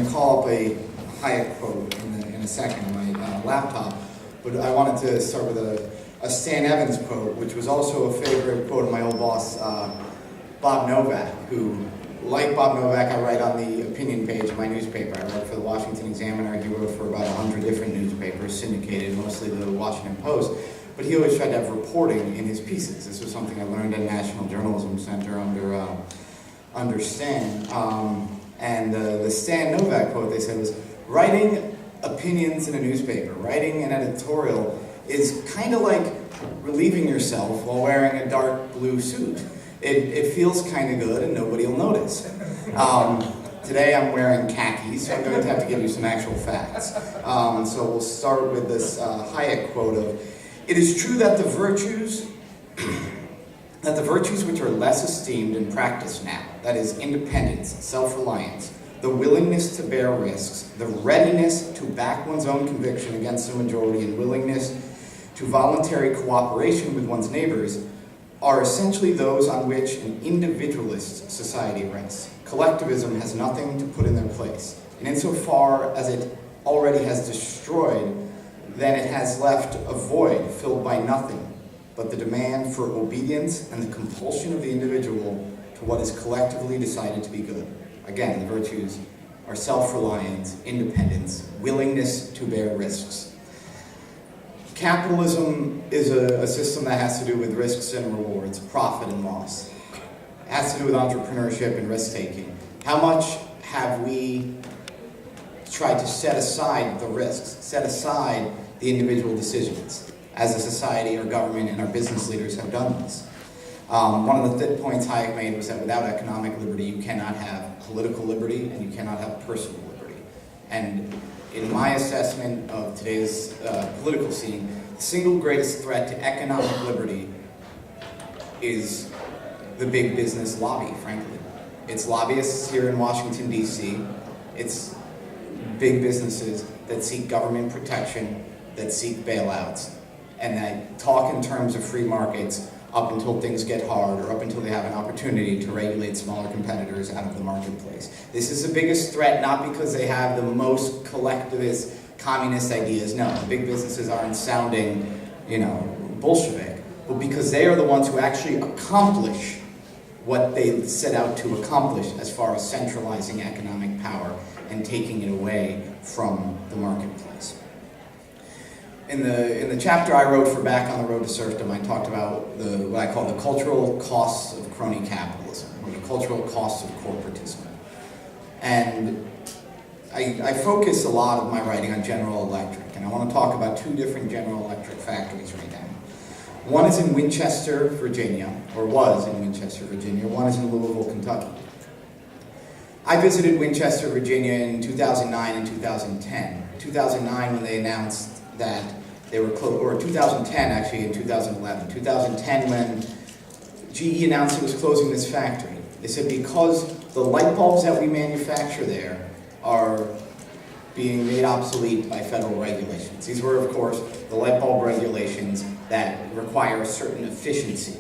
going to call up a Hayek quote in a second on my laptop, but I wanted to start with a Stan Evans quote, which was also a favorite quote of my old boss, Bob Novak, who, like Bob Novak, I write on the opinion page of my newspaper. I write for the Washington Examiner. He wrote for about 100 different newspapers, syndicated, mostly the Washington Post. But he always tried to have reporting in his pieces. This was something I learned at National Journalism Center under Stan. And the Stan Novak quote, they said, was, writing opinions in a newspaper, writing an editorial, is kind of like relieving yourself while wearing a dark blue suit. It feels kind of good and nobody will notice. Today I'm wearing khakis, so I'm going to have to give you some actual facts. So we'll start with this Hayek quote of, "It is true that the virtues which are less esteemed in practice now, that is, independence, self-reliance, the willingness to bear risks, the readiness to back one's own conviction against the majority, and willingness to voluntary cooperation with one's neighbors, are essentially those on which an individualist society rests. Collectivism has nothing to put in their place, and insofar as it already has destroyed, then it has left a void filled by nothing but the demand for obedience and the compulsion of the individual to what is collectively decided to be good." Again, the virtues are self-reliance, independence, willingness to bear risks. Capitalism is a system that has to do with risks and rewards, profit and loss. It has to do with entrepreneurship and risk-taking. How much have we tried to set aside the risks, set aside the individual decisions? As a society, our government, and our business leaders have done this. One of the points Hayek made was that without economic liberty, you cannot have political liberty, and you cannot have personal liberty. And in my assessment of today's political scene, the single greatest threat to economic liberty is the big business lobby, frankly. It's lobbyists here in Washington, D.C. It's big businesses that seek government protection, that seek bailouts, and that talk in terms of free markets up until things get hard, or up until they have an opportunity to regulate smaller competitors out of the marketplace. This is the biggest threat, not because they have the most collectivist, communist ideas. No, the big businesses aren't sounding, Bolshevik, but because they are the ones who actually accomplish what they set out to accomplish as far as centralizing economic power and taking it away from the marketplace. In the chapter I wrote for Back on the Road to Serfdom, I talked about what I call the cultural costs of crony capitalism, or the cultural costs of corporatism. And I focus a lot of my writing on General Electric, and I want to talk about two different General Electric factories right now. One is in Winchester, Virginia, or was in Winchester, Virginia. One is in Louisville, Kentucky. I visited Winchester, Virginia in 2009 and 2010. 2009 when they announced that they were closed, or 2010 actually, in 2011. 2010 when GE announced it was closing this factory. They said because the light bulbs that we manufacture there are being made obsolete by federal regulations. These were, of course, the light bulb regulations that require a certain efficiency.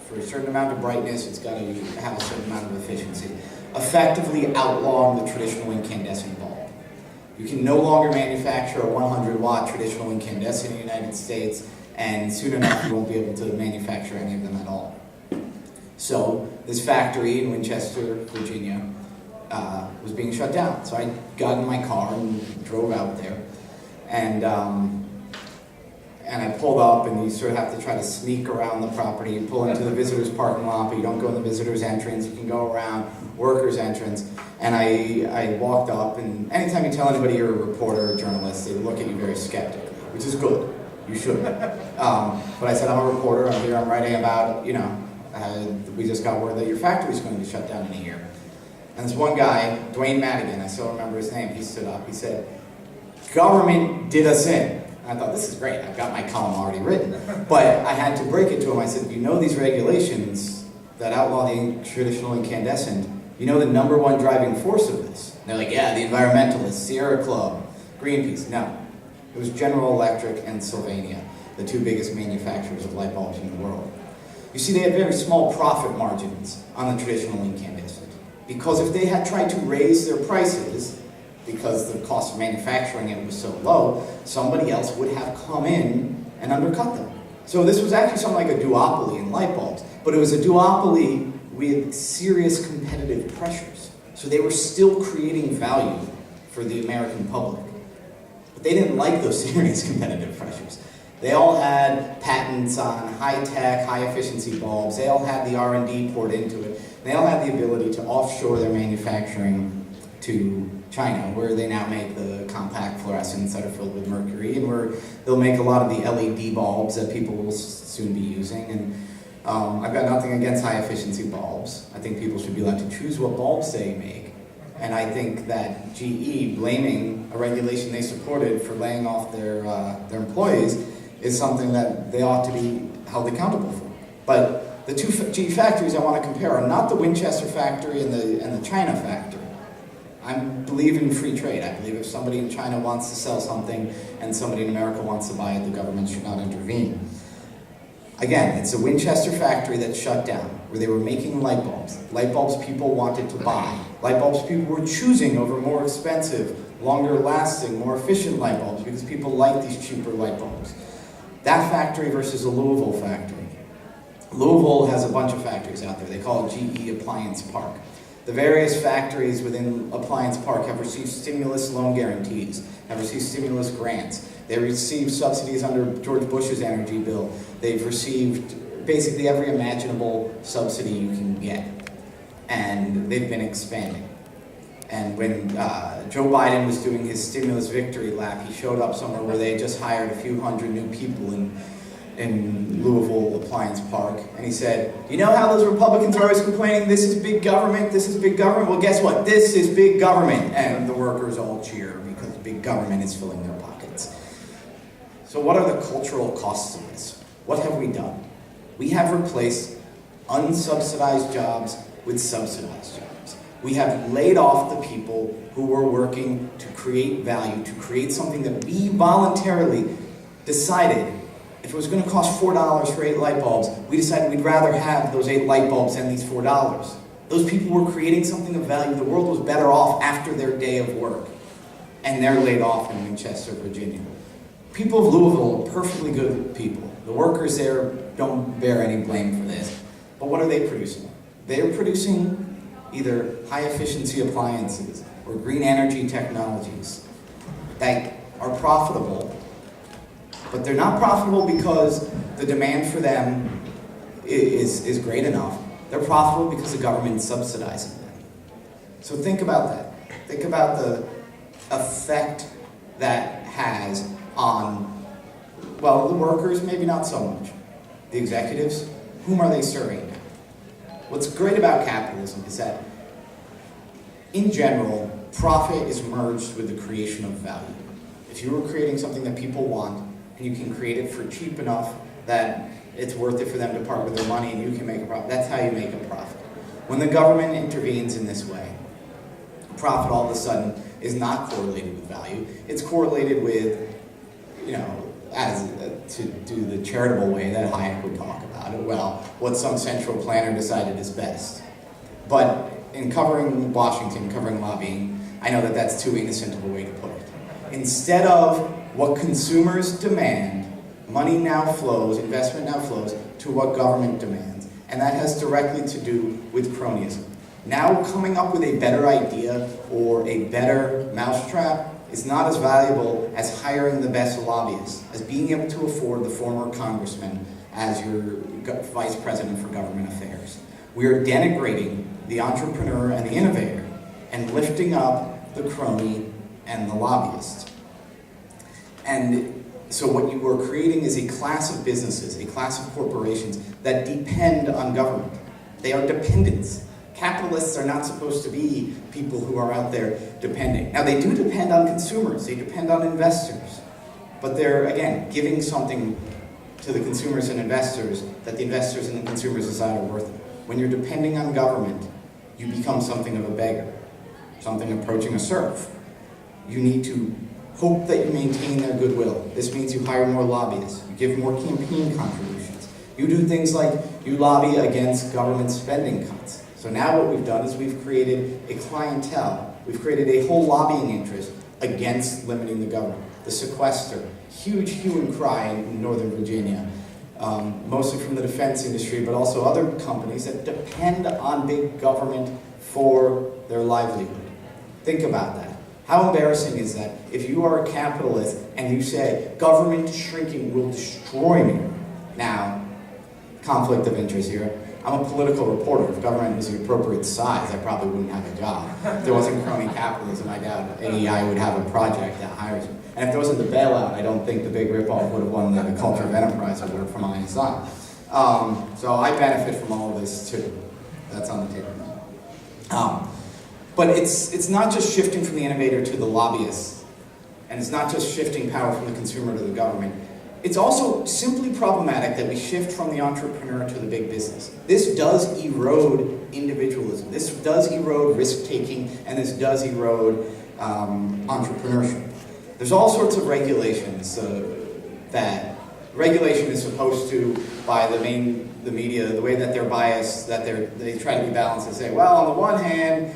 For a certain amount of brightness, it's got to have a certain amount of efficiency, effectively outlawing the traditional incandescent bulb. You can no longer manufacture a 100-watt traditional incandescent in the United States, and soon enough you won't be able to manufacture any of them at all. So this factory in Winchester, Virginia, was being shut down. So I got in my car and drove out there, and I pulled up, and you sort of have to try to sneak around the property. You pull into the visitor's parking lot, but you don't go in the visitor's entrance. You can go around worker's entrance. And I walked up, and anytime you tell anybody you're a reporter or a journalist, they look at you very skeptically, which is good. You should. But I said, I'm a reporter. I'm here. I'm writing about, we just got word that your factory's going to be shut down in a year. And this one guy, Dwayne Madigan, I still remember his name, he stood up. He said, "Government did us in." I thought, this is great. I've got my column already written. But I had to break it to him. I said, these regulations that outlaw the traditional incandescent, the number one driving force of this? And they're like, yeah, the environmentalists, Sierra Club, Greenpeace. No. It was General Electric and Sylvania, the two biggest manufacturers of light bulbs in the world. You see, they had very small profit margins on the traditional incandescent. Because if they had tried to raise their prices, because the cost of manufacturing it was so low, somebody else would have come in and undercut them. So this was actually something like a duopoly in light bulbs, but it was a duopoly with serious competitive pressures. So they were still creating value for the American public. But they didn't like those serious competitive pressures. They all had patents on high-tech, high-efficiency bulbs. They all had the R&D poured into it. They all had the ability to offshore their manufacturing to China, where they now make the compact fluorescents that are filled with mercury, and where they'll make a lot of the LED bulbs that people will soon be using. And I've got nothing against high-efficiency bulbs. I think people should be allowed to choose what bulbs they make. And I think that GE blaming a regulation they supported for laying off their employees is something that they ought to be held accountable for. But the two GE factories I want to compare are not the Winchester factory and the China factory. I believe in free trade. I believe if somebody in China wants to sell something and somebody in America wants to buy it, the government should not intervene. Again, it's a Winchester factory that shut down, where they were making light bulbs. Light bulbs people wanted to buy. Light bulbs people were choosing over more expensive, longer lasting, more efficient light bulbs because people like these cheaper light bulbs. That factory versus a Louisville factory. Louisville has a bunch of factories out there. They call it GE Appliance Park. The various factories within Appliance Park have received stimulus loan guarantees, have received stimulus grants. They received subsidies under George Bush's energy bill. They've received basically every imaginable subsidy you can get. And they've been expanding. And when Joe Biden was doing his stimulus victory lap, he showed up somewhere where they had just hired a few hundred new people in Louisville Appliance Park, and he said, you know how those Republicans are always complaining, this is big government, this is big government? Well, guess what? This is big government. And the workers all cheer because big government is filling their pockets. So what are the cultural costs of this? What have we done? We have replaced unsubsidized jobs with subsidized jobs. We have laid off the people who were working to create value, to create something that we voluntarily decided. If it was going to cost $4 for 8 light bulbs, we decided we'd rather have those 8 light bulbs than these $4. Those people were creating something of value. The world was better off after their day of work. And they're laid off in Winchester, Virginia. People of Louisville are perfectly good people. The workers there don't bear any blame for this. But what are they producing? They're producing either high-efficiency appliances or green energy technologies that are profitable. But they're not profitable because the demand for them is great enough. They're profitable because the government is subsidizing them. So think about that. Think about the effect that has on, well, the workers, maybe not so much. The executives, whom are they serving now? What's great about capitalism is that, in general, profit is merged with the creation of value. If you were creating something that people want, and you can create it for cheap enough that it's worth it for them to part with their money and you can make a profit. That's how you make a profit. When the government intervenes in this way, profit all of a sudden is not correlated with value. It's correlated with, to do the charitable way that Hayek would talk about it, well, what some central planner decided is best. But in covering Washington, covering lobbying, I know that that's too innocent of a way to put it. Instead of what consumers demand, money now flows, investment now flows to what government demands. And that has directly to do with cronyism. Now coming up with a better idea or a better mousetrap is not as valuable as hiring the best lobbyists, as being able to afford the former congressman as your vice president for government affairs. We are denigrating the entrepreneur and the innovator and lifting up the crony and the lobbyist. And so what you are creating is a class of businesses, a class of corporations that depend on government. They are dependents. Capitalists are not supposed to be people who are out there depending. Now, they do depend on consumers. They depend on investors. But they're, again, giving something to the consumers and investors that the investors and the consumers decide are worth it. When you're depending on government, you become something of a beggar, something approaching a serf. You need to hope that you maintain their goodwill. This means you hire more lobbyists. You give more campaign contributions. You do things like you lobby against government spending cuts. So now what we've done is we've created a clientele. We've created a whole lobbying interest against limiting the government. The sequester, huge hue and cry in Northern Virginia, mostly from the defense industry, but also other companies that depend on big government for their livelihood. Think about that. How embarrassing is that if you are a capitalist and you say, government shrinking will destroy me? Now, conflict of interest here. I'm a political reporter. If government was the appropriate size, I probably wouldn't have a job. If there wasn't crony capitalism, I doubt AEI would have a project that hires me. And if there wasn't the bailout, I don't think the big ripoff would have won the culture of enterprise award from ISI. So I benefit from all of this too. That's on the table. But it's not just shifting from the innovator to the lobbyist, and it's not just shifting power from the consumer to the government. It's also simply problematic that we shift from the entrepreneur to the big business. This does erode individualism. This does erode risk-taking, and this does erode entrepreneurship. There's all sorts of regulations that regulation is supposed to, by the media, the way that they're biased, that they try to be balanced and say, well, on the one hand,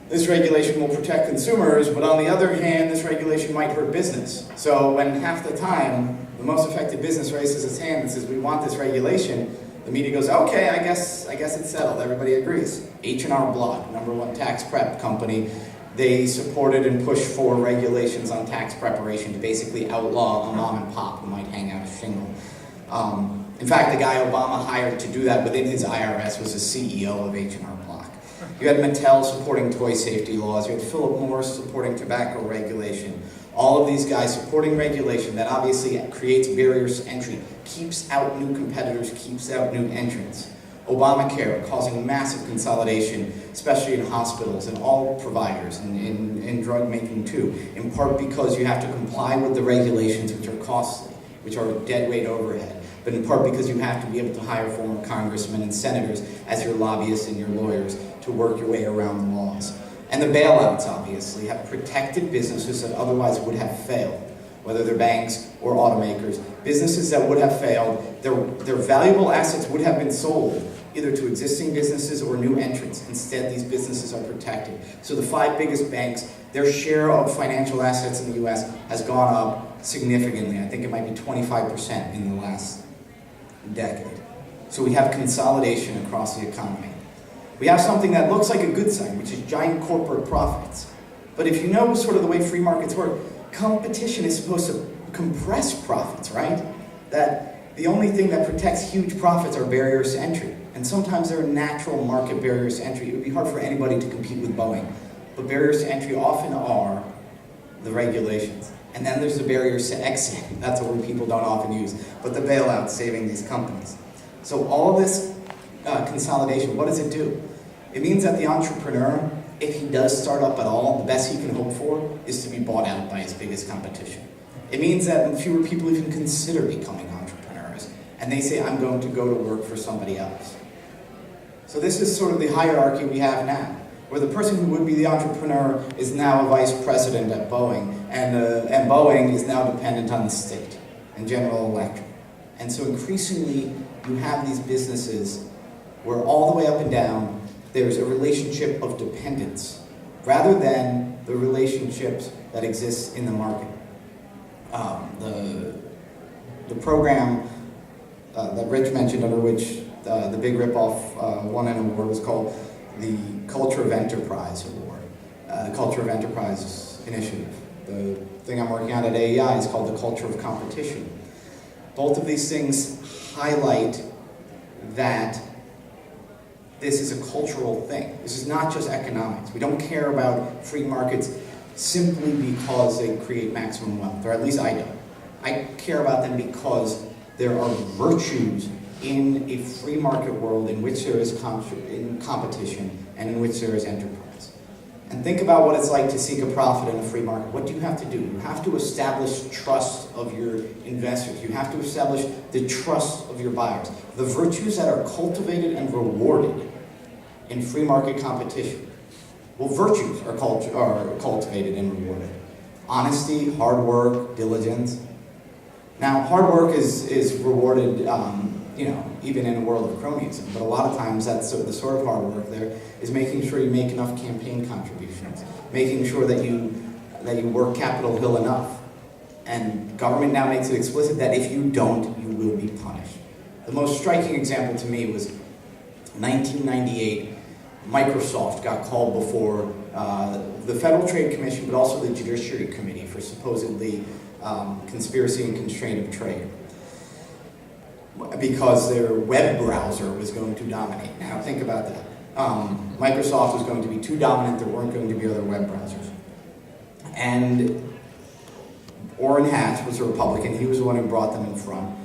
this regulation will protect consumers, but on the other hand, this regulation might hurt business. So when half the time, the most effective business raises its hand and says, we want this regulation, the media goes, okay, I guess it's settled. Everybody agrees. H&R Block, #1 tax prep company, they supported and pushed for regulations on tax preparation to basically outlaw a mom and pop who might hang out a shingle. In fact, the guy Obama hired to do that within his IRS was the CEO of H&R Block. You had Mattel supporting toy safety laws. You had Philip Morris supporting tobacco regulation. All of these guys supporting regulation that obviously creates barriers to entry, keeps out new competitors, keeps out new entrants. Obamacare causing massive consolidation, especially in hospitals and all providers, and in drug making too, in part because you have to comply with the regulations which are costly, which are dead weight overhead, but in part because you have to be able to hire former congressmen and senators as your lobbyists and your lawyers to work your way around the laws. And the bailouts, obviously, have protected businesses that otherwise would have failed, whether they're banks or automakers. Businesses that would have failed, their valuable assets would have been sold, either to existing businesses or new entrants. Instead, these businesses are protected. So the 5 biggest banks, their share of financial assets in the US has gone up significantly. I think it might be 25% in the last decade. So we have consolidation across the economy. We have something that looks like a good sign, which is giant corporate profits. But if you know sort of the way free markets work, competition is supposed to compress profits, right? That the only thing that protects huge profits are barriers to entry. And sometimes there are natural market barriers to entry. It would be hard for anybody to compete with Boeing. But barriers to entry often are the regulations. And then there's the barriers to exit. That's a word people don't often use. But the bailouts saving these companies. So all of this consolidation, what does it do? It means that the entrepreneur, if he does start up at all, the best he can hope for is to be bought out by his biggest competition. It means that fewer people even consider becoming entrepreneurs. And they say, I'm going to go to work for somebody else. So this is sort of the hierarchy we have now, where the person who would be the entrepreneur is now a vice president at Boeing, and Boeing is now dependent on the state and General Electric. And so increasingly, you have these businesses where all the way up and down, there's a relationship of dependence, rather than the relationships that exist in the market. The program that Rich mentioned, under which the big ripoff won an award, was called the Culture of Enterprise Award, the Culture of Enterprise Initiative. The thing I'm working on at AEI is called the Culture of Competition. Both of these things highlight that this is a cultural thing. This is not just economics. We don't care about free markets simply because they create maximum wealth, or at least I don't. I care about them because there are virtues in a free market world in which there is competition and in which there is enterprise. And think about what it's like to seek a profit in a free market. What do you have to do? You have to establish trust of your investors. You have to establish the trust of your buyers. The virtues that are cultivated and rewarded in free market competition. Well, virtues are cultivated and rewarded. Honesty, hard work, diligence. Now, hard work is rewarded, even in a world of cronyism. But a lot of times, that's the sort of hard work there is making sure you make enough campaign contributions, making sure that you work Capitol Hill enough. And government now makes it explicit that if you don't, you will be punished. The most striking example to me was 1998, Microsoft got called before the Federal Trade Commission, but also the Judiciary Committee for supposedly conspiracy and constraint of trade, because their web browser was going to dominate. Now think about that. Microsoft was going to be too dominant, there weren't going to be other web browsers. And Orrin Hatch was a Republican, he was the one who brought them in front.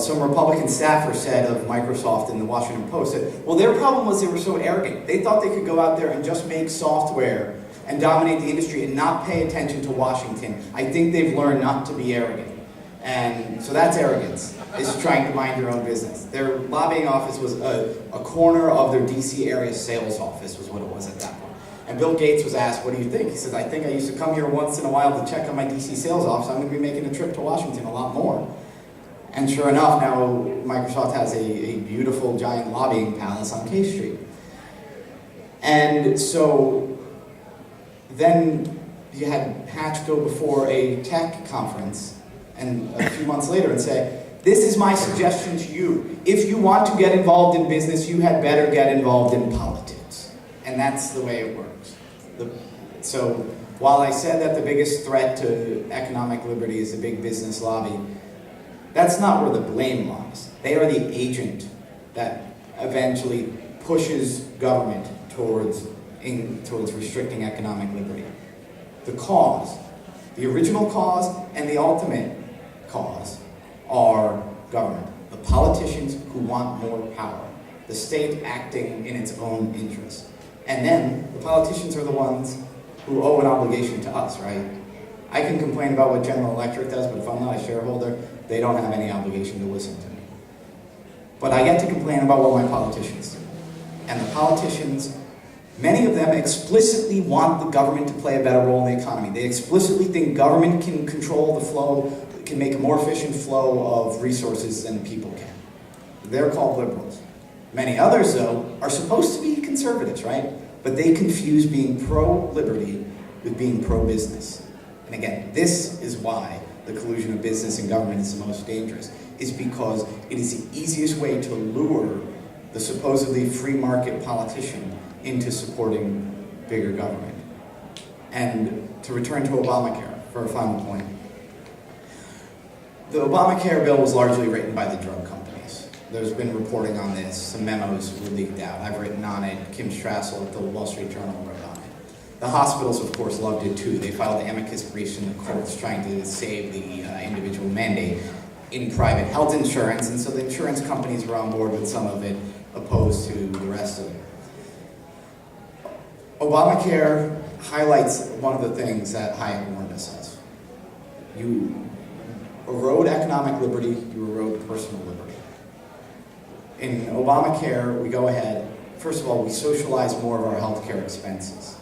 Some Republican staffer said of Microsoft in the Washington Post that, well, their problem was they were so arrogant. They thought they could go out there and just make software and dominate the industry and not pay attention to Washington. I think they've learned not to be arrogant. And so that's arrogance, is trying to mind your own business. Their lobbying office was a corner of their DC area sales office was what it was at that point. And Bill Gates was asked, what do you think? He says, I think I used to come here once in a while to check on my DC sales office. I'm going to be making a trip to Washington a lot more. And sure enough, now Microsoft has a beautiful giant lobbying palace on K Street. And so then you had Hatch go before a tech conference and a few months later and say, this is my suggestion to you. If you want to get involved in business, you had better get involved in politics. And that's the way it works. So while I said that the biggest threat to economic liberty is the big business lobby, that's not where the blame lies. They are the agent that eventually pushes government towards restricting economic liberty. The cause, the original cause and the ultimate cause are government. The politicians who want more power. The state acting in its own interest. And then the politicians are the ones who owe an obligation to us, right? I can complain about what General Electric does, but if I'm not a shareholder, they don't have any obligation to listen to me. But I get to complain about what my politicians do. And the politicians, many of them explicitly want the government to play a better role in the economy. They explicitly think government can control the flow, can make a more efficient flow of resources than people can. They're called liberals. Many others, though, are supposed to be conservatives, right? But they confuse being pro-liberty with being pro-business. And again, this is why the collusion of business and government is the most dangerous, is because it is the easiest way to lure the supposedly free market politician into supporting bigger government. And to return to Obamacare, for a final point. The Obamacare bill was largely written by the drug companies. There's been reporting on this, some memos were leaked out. I've written on it, Kim Strassel at the Wall Street Journal wrote on it. The hospitals, of course, loved it too. They filed amicus briefs in the courts trying to save the individual mandate in private health insurance, and so the insurance companies were on board with some of it, opposed to the rest of it. Obamacare highlights one of the things that Hayek warned us of. You erode economic liberty, you erode personal liberty. In Obamacare, we go ahead, first of all, we socialize more of our healthcare expenses.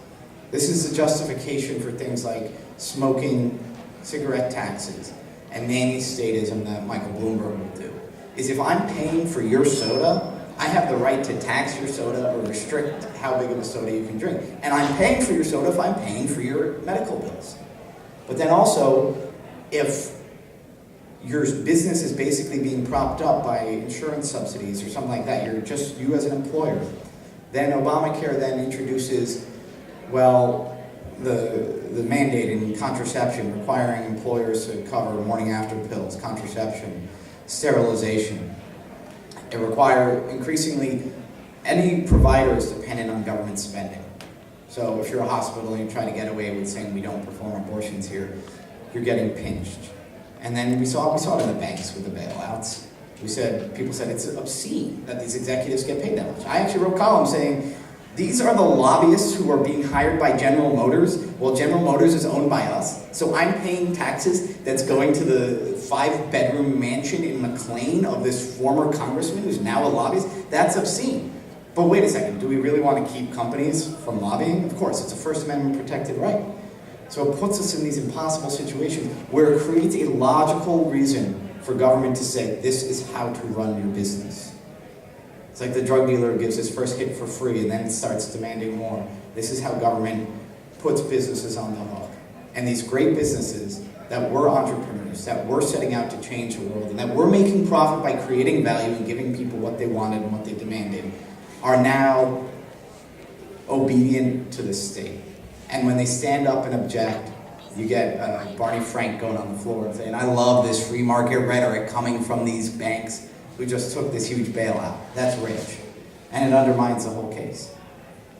This is the justification for things like smoking, cigarette taxes, and nanny statism that Michael Bloomberg will do. Is if I'm paying for your soda, I have the right to tax your soda or restrict how big of a soda you can drink. And I'm paying for your soda if I'm paying for your medical bills. But then also, if your business is basically being propped up by insurance subsidies or something like that, you're just you as an employer, then Obamacare then introduces, well, the mandate in contraception, requiring employers to cover morning after pills, contraception, sterilization. It requires increasingly any provider is dependent on government spending. So if you're a hospital and you're trying to get away with saying we don't perform abortions here, you're getting pinched. And then we saw it in the banks with the bailouts. People said it's obscene that these executives get paid that much. I actually wrote columns saying, these are the lobbyists who are being hired by General Motors. Well, General Motors is owned by us. So I'm paying taxes that's going to the 5-bedroom mansion in McLean of this former congressman who's now a lobbyist. That's obscene. But wait a second, do we really want to keep companies from lobbying? Of course, it's a First Amendment protected right. So it puts us in these impossible situations where it creates a logical reason for government to say, this is how to run your business. It's like the drug dealer gives his first hit for free and then starts demanding more. This is how government puts businesses on the hook. And these great businesses that were entrepreneurs, that were setting out to change the world, and that were making profit by creating value and giving people what they wanted and what they demanded, are now obedient to the state. And when they stand up and object, you get Barney Frank going on the floor and saying, I love this free market rhetoric coming from these banks who just took this huge bailout. That's rich. And it undermines the whole case.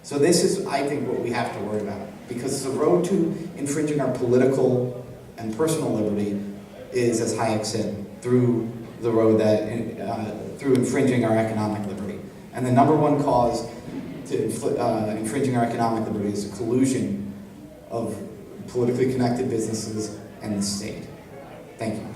So this is, I think, what we have to worry about. Because the road to infringing our political and personal liberty is, as Hayek said, through the road that, through infringing our economic liberty. And the number one cause to infringing our economic liberty is a collusion of politically connected businesses and the state. Thank you.